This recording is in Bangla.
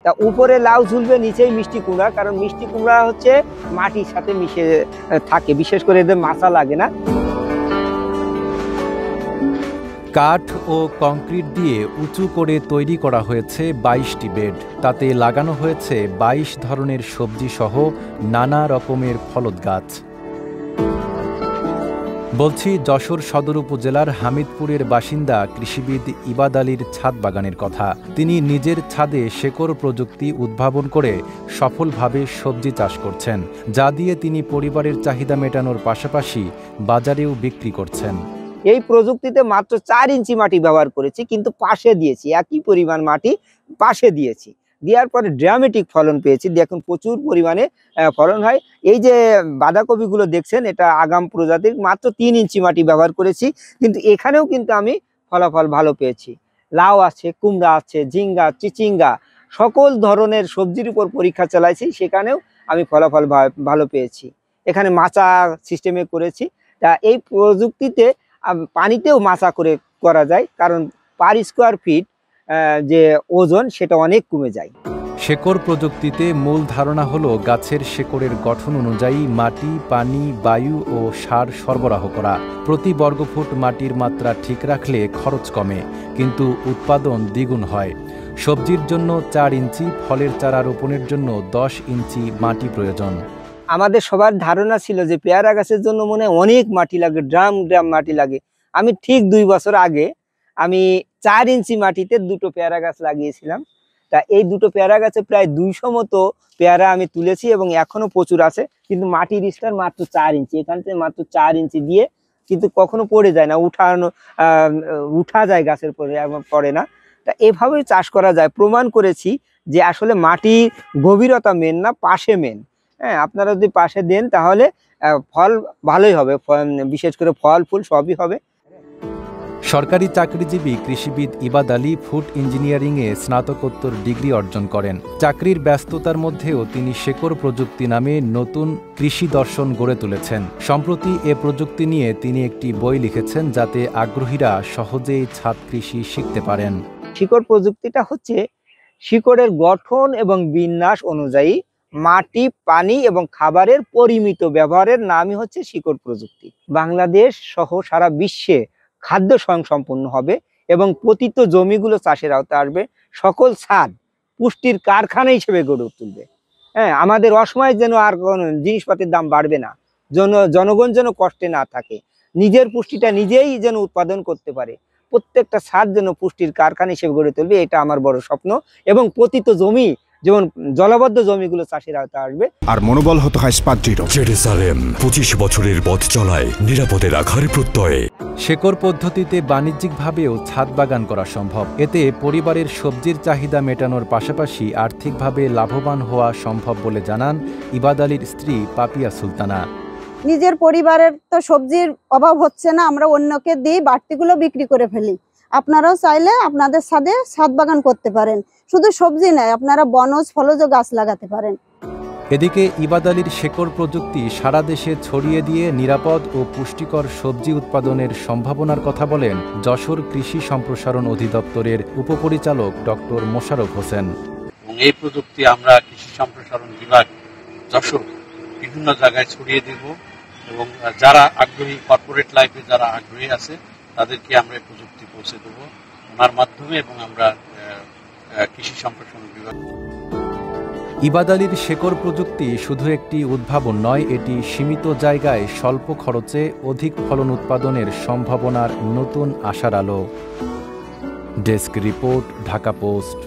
তা উপরে লাউ ঝুলবে, নিচেই মিষ্টি কুমড়া, কারণ মিষ্টি কুমড়া হচ্ছে মাটির সাথে মিশে থাকে, বিশেষ করে এদের মাচা লাগে না। কাঠ ও কংক্রিট দিয়ে উঁচু করে তৈরি করা হয়েছে 22টি বেড। তাতে লাগানো হয়েছে 22 ধরনের সবজি সহ নানা রকমের ফলদ গাছ। বলছি যশোর সদর উপজেলার হামিদপুরের বাসিন্দা কৃষিবিদ ইবাদ আলীর ছাদ বাগানের কথা। তিনি নিজের ছাদে শেকড় প্রযুক্তি উদ্ভাবন করে সফলভাবে সবজি চাষ করছেন, যা দিয়ে তিনি পরিবারের চাহিদা মেটানোর পাশাপাশি বাজারেও বিক্রি করছেন। এই প্রযুক্তিতে মাত্র 4 ইঞ্চি মাটি ব্যবহার করেছি, কিন্তু পাশে দিয়েছি, একই পরিমাণ মাটি পাশে দিয়েছি। দেওয়ার পরে ড্রামেটিক ফলন পেয়েছি। দেখুন প্রচুর পরিমাণে ফলন হয়। এই যে বাঁধাকপিগুলো দেখছেন, এটা আগাম প্রজাতির, মাত্র 3 ইঞ্চি মাটি ব্যবহার করেছি, কিন্তু এখানেও কিন্তু আমি ফলাফল ভালো পেয়েছি। লাউ আছে, কুমড়া আছে, ঝিঙ্গা, চিচিঙ্গা, সকল ধরনের সবজির উপর পরীক্ষা চালাইছি, সেখানেও আমি ফলাফল ভালো পেয়েছি। এখানে মাচা সিস্টেমে করেছি। তা এই প্রযুক্তিতে পানিতেও মাচা করা যায়, কারণ পার স্কোয়ার ফিট যে ওজন সেটা অনেক কমে যায়। শেকড় প্রযুক্তিতে মূল ধারণা হলো গাছের শেকড়ের গঠন অনুযায়ী মাটি, পানি, বায়ু ও সার সরবরাহ করা। প্রতি বর্গফুট মাটির মাত্রা ঠিক রাখলে খরচ কমে, কিন্তু উৎপাদন দ্বিগুণ হয়। সবজির জন্য 4 ইঞ্চি, ফলের চারা রোপণের জন্য 10 ইঞ্চি মাটি প্রয়োজন। আমাদের সবার ধারণা ছিল যে পেয়ারা গাছের জন্য মনে হয় অনেক মাটি লাগে, ড্রাম মাটি লাগে। আমি ঠিক 2 বছর আগে আমি 4 ইঞ্চি মাটিতে 2টো পেয়ারা গাছ লাগিয়েছিলাম। তা এই 2টো পেয়ারা গাছে প্রায় 200 মতো পেয়ারা আমি তুলেছি, এবং এখনো প্রচুর আছে। কিন্তু মাটির স্তর মাত্র 4 ইঞ্চি, এখান থেকে মাত্র 4 ইঞ্চি দিয়ে কিন্তু কখনো পড়ে যায় না, উঠা যায় গাছের পড়ে না। তা এভাবেই চাষ করা যায়। প্রমাণ করেছি যে আসলে মাটির গভীরতা মেন না, পাশে মেন। হ্যাঁ, আপনারা যদি পাশে দেন তাহলে ফল ভালোই হবে, বিশেষ করে ফল ফুল সবই হবে। সরকারি চাকরিজীবী কৃষিবিদ ইবাদ আলী ফুড ইঞ্জিনিয়ারিংয়ে স্নাতকোত্তর ডিগ্রি অর্জন করেন। চাকরির ব্যস্ততার মধ্যেও তিনি শেকড় প্রযুক্তি নামে নতুন কৃষি দর্শন গড়ে তুলেছেন। সম্প্রতি এ প্রযুক্তি নিয়ে তিনি একটি বই লিখেছেন, যাতে আগ্রহীরা সহজেই ছাদ কৃষি শিখতে পারেন। শিকড় প্রযুক্তিটা হচ্ছে শিকড়ের গঠন এবং বিন্যাস অনুযায়ী মাটি, পানি এবং খাবারের পরিমিত ব্যবহারের নামই হচ্ছে শিকড় প্রযুক্তি। বাংলাদেশ সহ সারা বিশ্বে খাদ্য স্বয়ংসম্পূর্ণ হবে এবং পতিত জমিগুলো চাষের আওতায় আসবে। সকল ছাদ পুষ্টির কারখানা হিসেবে গড়ে তুলবে। হ্যাঁ, আমাদের অসময়ে যেন আর কোনো জিনিসপাতির দাম বাড়বে না, জনগণ যেন কষ্টে না থাকে, নিজের পুষ্টিটা নিজেই যেন উৎপাদন করতে পারে। প্রত্যেকটা ছাদ যেন পুষ্টির কারখানা হিসেবে গড়ে তুলবে, এটা আমার বড় স্বপ্ন। এবং পতিত জমি, যেমন জলবদ্ধ জমিগুলো চাষের আওতায় আসবে। আর মনোবল হতে হয় স্পাত-দৃঢ়। জেরুজালেম 25 বছরের পথ চলায় নিরাপদে রাখার প্রত্যয়ে। শেকড় পদ্ধতিতে বাণিজ্যিকভাবেও ছাদ বাগান করা সম্ভব। এতে পরিবারের সবজির চাহিদা মেটানোর পাশাপাশি আর্থিকভাবে লাভবান হওয়া সম্ভব বলে জানান ইবাদ আলীর স্ত্রী পাপিয়া সুলতানা। নিজের পরিবারের তো সবজির অভাব হচ্ছে না, আমরা অন্যকে দিই, বাড়তিগুলো বিক্রি করে ফেলি। আপনারাও চাইলে আপনাদের ছাদে ছাদ বাগান করতে পারেন। শুধু সবজি নয়, আপনারা বনজ ফলজ গাছ লাগাতে পারেন। এদিকে ইবাদ আলীর শেকড় প্রযুক্তি সারা দেশে ছড়িয়ে দিয়ে নিরাপদ ও পুষ্টিকর সবজি উৎপাদনের সম্ভাবনার কথা বলেন যশোর কৃষি সম্প্রসারণ অধিদপ্তরের উপপরিচালক ডক্টর মোশাররফ হোসেন। এই প্রযুক্তি আমরা কৃষি সম্প্রসারণ বিভাগ যশোর বিভিন্ন জায়গায় ছড়িয়ে দেব, এবং যারা আগ্রহী, কর্পোরেট লাইফে যারা আগ্রহী আছে তাদেরকে আমরা এই প্রযুক্তি পৌঁছে দেবো ওনার মাধ্যমে, এবং আমরা কৃষি সম্প্রসারণ বিভাগ। ইবাদ আলীর শেকড় প্রযুক্তি শুধু একটি উদ্ভাবন নয়, এটি সীমিত জায়গায় স্বল্প খরচে অধিক ফলন উৎপাদনের সম্ভাবনার নতুন আশার আলো। Desk report, Dhaka post.